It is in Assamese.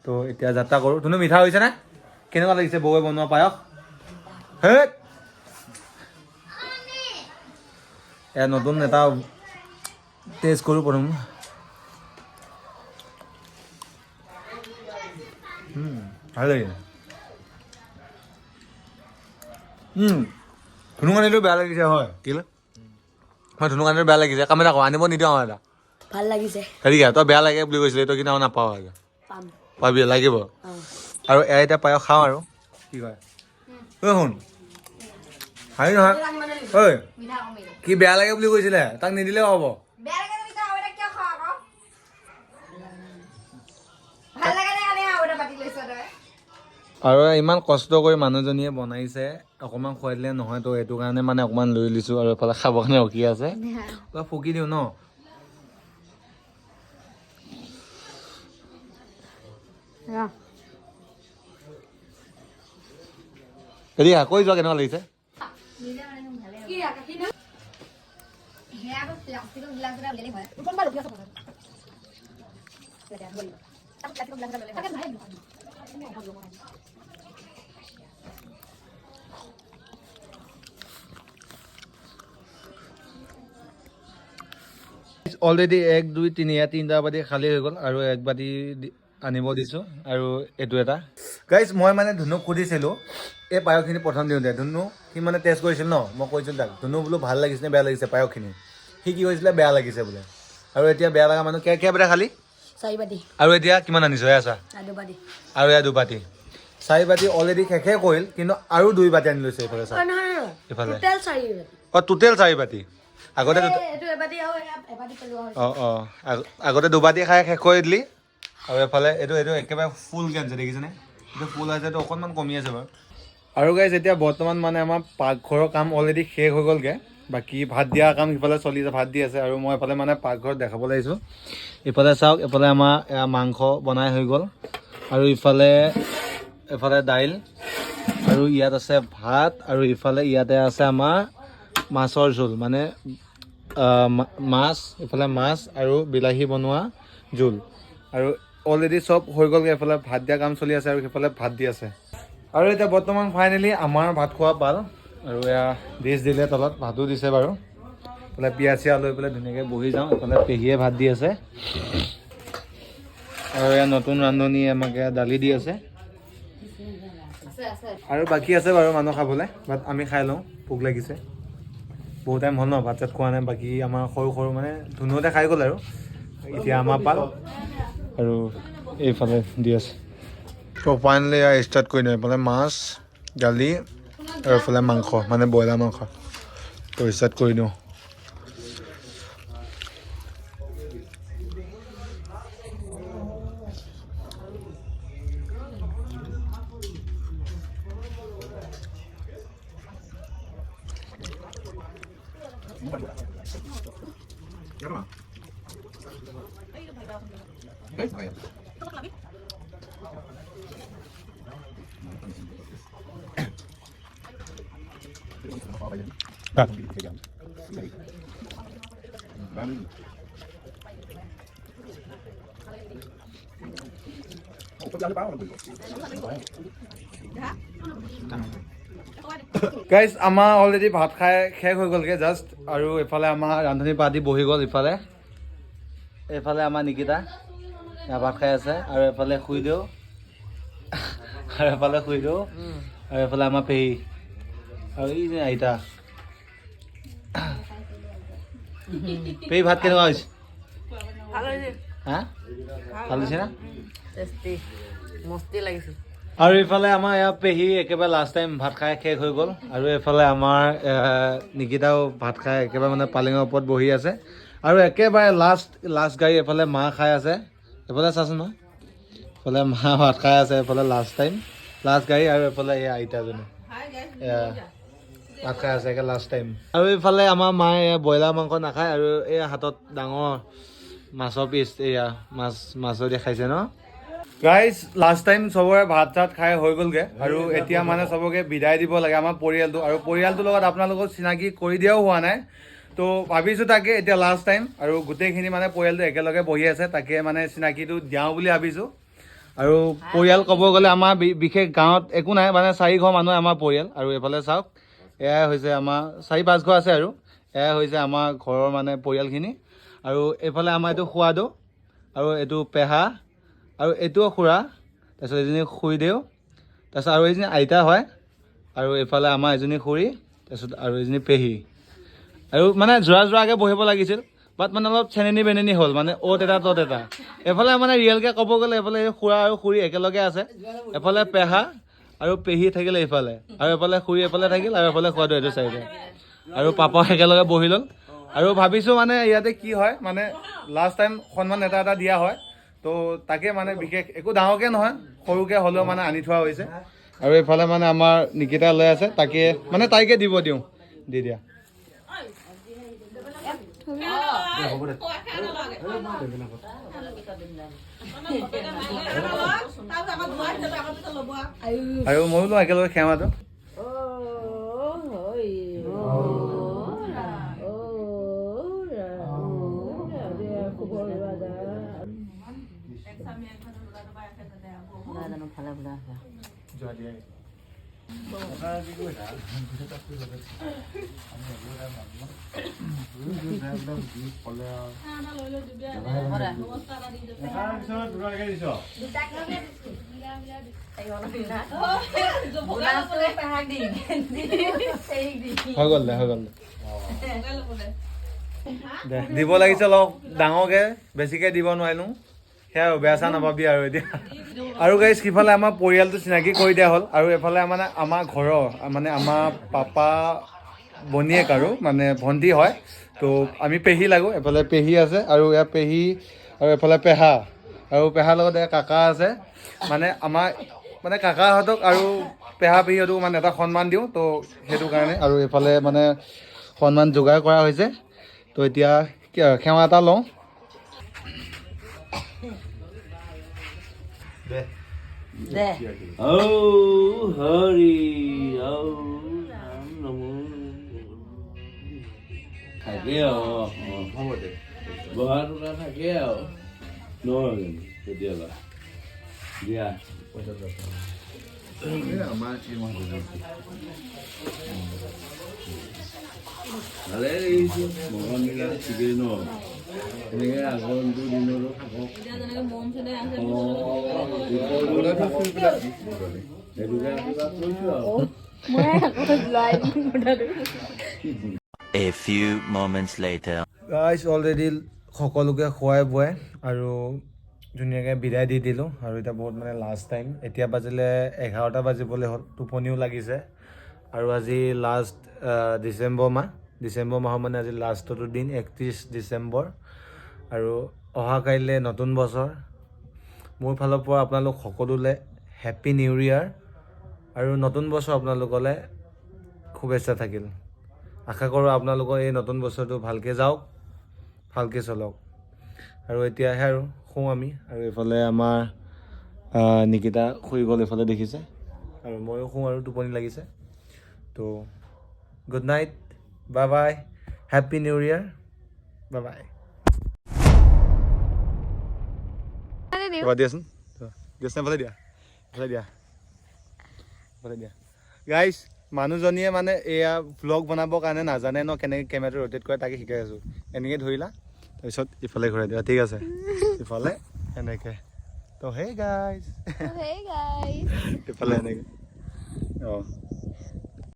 তো এতিয়া যাত্ৰা কৰোঁ ধুনু মিঠা হৈছে নে কেনেকুৱা লাগিছে বৌয়ে বনোৱা পায়স হে এয়া নতুন এটা টেষ্ট কৰোঁ প্ৰথম ভাল লাগিছে ধুনু কানিটো বেয়া লাগিছে হয় কেলৈ মই ধুনু কানিটো বেয়া লাগিছে কাম এটা কওঁ আনিব নিদিওঁ আৰু এটা ভাল লাগিছে হেৰি তই বেয়া লাগে বুলি কৈছিলি তই কিন্তু নাপাওঁ আৰু পাম পাবি লাগিব আৰু এয়া এতিয়া পায়স খাওঁ আৰু কি কয় ঐ শুন হাৰি নহয় ঐ কি বেয়া লাগে বুলি কৈছিলে তাক নিদিলেও হ'ব আৰু ইমান কষ্ট কৰি মানুহজনীয়ে বনাইছে অকণমান খুৱাই দিলে নহয় তো এইটো কাৰণে মানে অকণমান লৈ লৈছোঁ আৰু এফালে খাবৰ কাৰণে ৰখি আছে অলপ ফুকি দিওঁ ন হেৰি কৈ যোৱা কেনেকুৱা লাগিছে অলৰেডি 1 2 3 তিনিটা বাতি খালী হৈ গ'ল আৰু এক বাতি আনিব দিছোঁ আৰু এইটো এটা গাইজ মই মানে ধুনুক সুধিছিলোঁ এই পায়সখিনি প্ৰথম দিওঁতে ধুনু সি মানে টেষ্ট কৰিছিল ন মই কৈছিলোঁ তাক ধুনু বোলো ভাল লাগিছে নে বেয়া লাগিছে পায়সখিনি সি কি কৈছিলে বেয়া লাগিছে বোলে আৰু এতিয়া বেয়া লগা মানুহ কেইবাটা খালি 4 বাটি আৰু এতিয়া কিমান আনিছ আছা আৰু এয়া 2 বাটি 4 বাটি অলৰেডি শেষে কৰিল কিন্তু আৰু 2 বাটি আনি লৈছে এইফালে এইফালে টোটেল 4 বাটি আগতে আগতে 2 বাটি খাই শেষ কৰি দিলি আৰু এফালে এইটো একেবাৰে ফুলকৈ আনিছে দেখিছেনে এইটো ফুল আছে এইটো অকণমান কমি আছে বাৰু আৰু গাইজ এতিয়া বৰ্তমান মানে আমাৰ পাকঘৰৰ কাম অলৰেডি শেষ হৈ গ'লগৈ বাকী ভাত দিয়া কাম সিফালে চলি আছে ভাত দি আছে আৰু মই এফালে মানে পাকঘৰত দেখাবলৈ আহিছোঁ ইফালে চাওক এফালে আমাৰ মাংস বনাই হৈ গ'ল আৰু এফালে দাইল আৰু ইয়াত আছে ভাত আৰু ইফালে ইয়াতে আছে আমাৰ মাছৰ জোল মানে মাছ ইফালে মাছ আৰু বিলাহী বনোৱা জোল আৰু অলৰেডি চব হৈ গ'লগৈ এফালে ভাত দিয়া কাম চলি আছে আৰু সেইফালে ভাত দি আছে আৰু এতিয়া বৰ্তমান ফাইনেলি আমাৰ ভাত খোৱা পাল আৰু এয়া ডিছ দিলে তলত ভাতো দিছে বাৰু এইফালে পিঁয়াজ চিয়াজ লৈ পেলাই ধুনীয়াকৈ বহি যাওঁ এইফালে পেহীয়ে ভাত দি আছে আৰু এয়া নতুন ৰান্ধনি আমাক এয়া দালি দি আছে আৰু বাকী আছে বাৰু মানুহ খাবলৈ বাট আমি খাই লওঁ ভোক লাগিছে বহুত টাইম হ'ল ন ভাত চাত খোৱা নাই বাকী আমাৰ সৰু সৰু মানে ধুনুহঁতে খাই গ'ল আৰু এতিয়া আমাৰ পাল আৰু এইফালে দি আছে ত' ফাইনেলি ষ্টাৰ্ট কৰি দিওঁ এইফালে মাছ দালি আৰু এইফালে মাংস মানে ব্ৰইলাৰ মাংস ত' ষ্টাৰ্ট কৰি দিওঁ গাইজ আমাৰ অলৰেডি ভাত খাই শেষ হৈ গ'লগৈ জাষ্ট আৰু এইফালে আমাৰ ৰান্ধনি পাতি বহি গ'ল এইফালে আমাৰ নিকিতা ভাত খাই আছে আৰু এফালে শুই দিওঁ আৰু এফালে আমাৰ পেহী আৰু এই যে আইতা পেহী ভাত কেনেকুৱা হৈছে হা ভাল হৈছে না আৰু এইফালে আমাৰ এয়া পেহী একেবাৰে লাষ্ট টাইম ভাত খাই শেষ হৈ গ'ল আৰু এইফালে আমাৰ নিকিতাও ভাত খাই একেবাৰে মানে পালেঙৰ ওপৰত বহি আছে আৰু একেবাৰে লাষ্ট গাড়ী এফালে মা খাই আছে এফালে চাচোন ন এফালে মা ভাত খাই আছে এফালে লাষ্ট গাড়ী আৰু এফালে এই আইতাজনী ভাত খাই আছে একে লাষ্ট টাইম আৰু এইফালে আমাৰ মায়ে ব্ৰইলাৰ মাংস নাখায় আৰু এই হাতত ডাঙৰ মাছৰ পিচ এয়া মাছৰ খাইছে ন গাইজ লাষ্ট টাইম চবৰে ভাত চাত খাই হৈ গ'লগৈ আৰু এতিয়া মানে চবকে বিদায় দিব লাগে আমাৰ পৰিয়ালটো আৰু পৰিয়ালটোৰ লগত আপোনালোকক চিনাকি কৰি দিয়াও হোৱা নাই তো ভাবিছোঁ তাকে এতিয়া লাষ্ট টাইম আৰু গোটেইখিনি মানে পৰিয়ালটো একেলগে বহি আছে তাকে মানে চিনাকিটো দিয়াওঁ বুলি ভাবিছোঁ আৰু পৰিয়াল ক'ব গ'লে আমাৰ বিশেষ গাঁৱত একো নাই মানে 4 ঘৰ মানুহ আমাৰ পৰিয়াল আৰু এইফালে চাওক এয়াই হৈছে আমাৰ 4-5 ঘৰ আছে আৰু এয়াই হৈছে আমাৰ ঘৰৰ মানে পৰিয়ালখিনি আৰু এইফালে আমাৰ এইটো খুৱাদো আৰু এইটো পেহা আৰু এইটোও খুৰা তাৰপিছত এজনী খুৰীদেউ তাৰপিছত আৰু এজনী আইতা হয় আৰু এইফালে আমাৰ এজনী খুৰী তাৰপিছত আৰু এজনী পেহী আৰু মানে যোৰাকে বহিব লাগিছিল বাট মানে অলপ চেনেনি বেনেনি হ'ল মানে অ'ত এটা ত'ত এটা এফালে মানে ৰিয়েলকৈ ক'ব গ'লে এফালে খুৰা আৰু খুৰী একেলগে আছে এফালে পেহা আৰু পেহী থাকিলে এইফালে আৰু এফালে খুৰী এফালে থাকিল আৰু এফালে খুৱাটো এইটো চাইডে আৰু পাপা একেলগে বহি ল'ল আৰু ভাবিছোঁ মানে ইয়াতে কি হয় মানে লাষ্ট টাইম সন্মান এটা দিয়া হয় তো তাকে মানে বিশেষ একো ডাঙৰকৈ নহয় সৰুকৈ হ'লেও মানে আনি থোৱা হৈছে আৰু এইফালে মানে আমাৰ নিকিতা লৈ আছে তাকে মানে তাইকে দিব দিওঁ দি দিয়া আৰু ময়ো লওঁ একেলগে খেৱাটো হৈ গ'ল দে দিব লাগিছে অলপ ডাঙৰকৈ বেছিকৈ দিব নোৱাৰিলোঁ সেয়া বেয়া চা নাপাবি আৰু এতিয়া আৰু গাইজ সিফালে আমাৰ পৰিয়ালটো চিনাকি কৰি দিয়া হ'ল আৰু এফালে মানে আমাৰ ঘৰৰ মানে আমাৰ পাপা বনীয়েক আৰু মানে ভণ্টি হয় তো আমি পেহী লাগোঁ এফালে পেহী আছে আৰু ইয়াৰ পেহী আৰু এফালে পেহা আৰু পেহাৰ লগত কাকা আছে মানে আমাৰ মানে কাকাহঁতক আৰু পেহা পেহীহঁতক মানে এটা সন্মান দিওঁ তো সেইটো কাৰণে আৰু এইফালে মানে সন্মান যোগাৰ কৰা হৈছে তো এতিয়া সেৱা এটা লওঁ দে ঔ হৰি ঔ ৰাম নমো থাকে হ'ব দে বহা টকা থাকে আৰু নহয় জানো কেতিয়াবা দিয়া ভালে লাগিছে মগনবিলাক ঠিকেই ন এনেকৈ আগন্তুক দিনৰো থাকক সেইটোকে কিবা কৈছোঁ আৰু A few moments later. Guys already সকলোকে খোৱাই বোৱাই আৰু ধুনীয়াকৈ বিদায় দি দিলোঁ আৰু এতিয়া বহুত মানে লাষ্ট টাইম এতিয়া বাজিলে 11টা বাজিবলৈ হ'ল টোপনিও লাগিছে আৰু আজি লাষ্ট ডিচেম্বৰ মাহৰ মানে আজি লাষ্টটো দিন 31 ডিচেম্বৰ আৰু অহা কাইলৈ নতুন বছৰ মোৰ ফালৰ পৰা আপোনালোক সকলোলৈ হেপ্পী নিউ ইয়াৰ আৰু নতুন বছৰ আপোনালোকলৈ শুভেচ্ছা থাকিল আশা কৰোঁ আপোনালোকৰ এই নতুন বছৰটো ভালকৈ যাওক ভালকৈ চলক আৰু এতিয়াহে আৰু শুওঁ আমি আৰু এইফালে আমাৰ নিকিতা শুই গ'ল এইফালে দেখিছে আৰু ময়ো শুওঁ আৰু টোপনি লাগিছে তো good night bye bye happy new ইয়াৰ বাই বাই দিয়াচোন এইফালে দিয়া গাইজ মানুহজনীয়ে মানে এয়া ভ্লগ বনাবৰ কাৰণে নাজানে ন কেনেকৈ কেমেৰাটো ৰ'টেট কৰে তাকে শিকাই আছোঁ এনেকৈ ধৰিলা তাৰপিছত ইফালে ঘূৰাই দিয়া ঠিক আছে ইফালে এনেকৈ তো হে গাইজ ইফালে এনেকৈ অঁ